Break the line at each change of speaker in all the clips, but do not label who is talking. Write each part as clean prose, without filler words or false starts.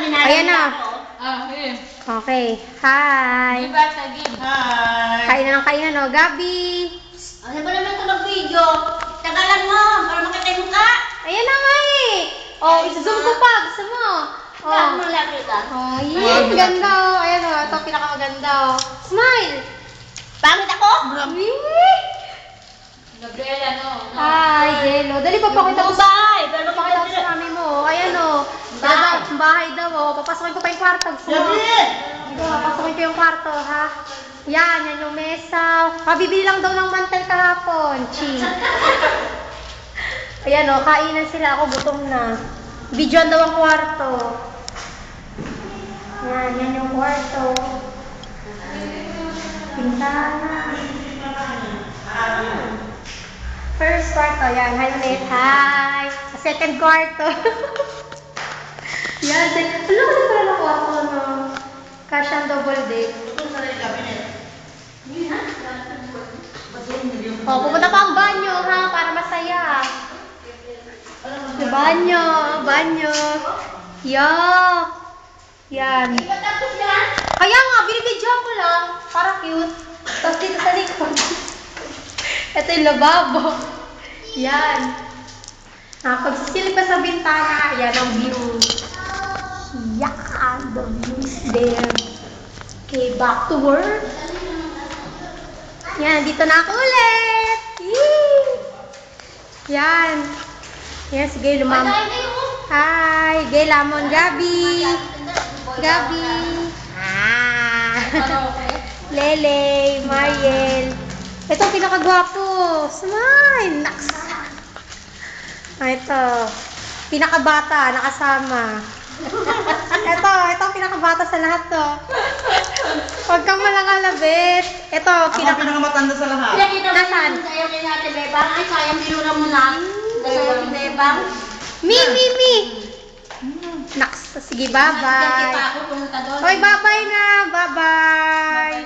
Ayan na.
Okay.
Okay. Hi.
Give back again. Hi.
Kain na ng kainan, no? Gabi.
Ano ba naman ito mag-video? Tagalan mo, para makita yung mukha.
Ayan na nga eh. Oh, i-zoom ko pa. Gusto mo?
Lahat
Oh.
mo lagi ka.
Oh, yee. Ganda, oh. Ayan, oh. Ito ang pinakamaganda, oh. Smile.
Pangit ako?
Yee.
Gabriela, no?
Hi, Jello. Dali pa pakita ko sa...
Bye! Pero
Pakita ko sa mami mo. Ayan, oh. Bahay daw, oh. Papasukin ko pa yung kwarto. Gusto mo? Sige, papasukin ko yung kwarto, ha? Yan yung mesa. Mabibili lang daw ng mantel kahapon. Chi. Ayan, oh. Kainan sila. Ako gutom na. Videoan daw ang kwarto. Yan yung kwarto. Pintana. First kwarto, yan. Hi ulit. Hi. Sa second kwarto. Yan, second. Ano ka na pala ng kwarto, no? Kasyang double deck. Oh, pupunta pa ang banyo, ha? Para masaya. Banyo. Yuck. Yan. Kaya nga, binibidyoan ko lang. Para cute. Tapos dito sa likod. Ito yung lababo. Yan. Pagsisilip ka sa bintana, yan ang view. Yan, the view is there. Okay, back to work. Yan, dito na ako ulit. Yee! Yan. Yan, sige, lumam. Hi, Gay Lamon, Gabi. Gabi. Lele, Mariel. Ito ang pinakagwapo. Smile. Naks. Ito. Pinakabata, nakasama. Ito ang pinakabata sa lahat to. Huwag kang malangalabit. Ito,
Ako ang pinakamatanda sa lahat.
Pinakita mo
Nasaan?
yung sayo kay Ate Bebang. Ay, sayang binura mo na. Sayo kay Bebang.
Mi. Naks. Sige, bye-bye.
Ako pumunta doon.
Hoy, bye-bye na. Bye-bye.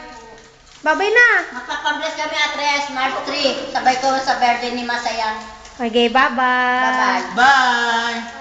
Bye-bye na.
Magpapabless kami Atres, March 3. Sabay ko sa birthday ni Masaya.
Okay, bye-bye.
Bye-bye.
Bye!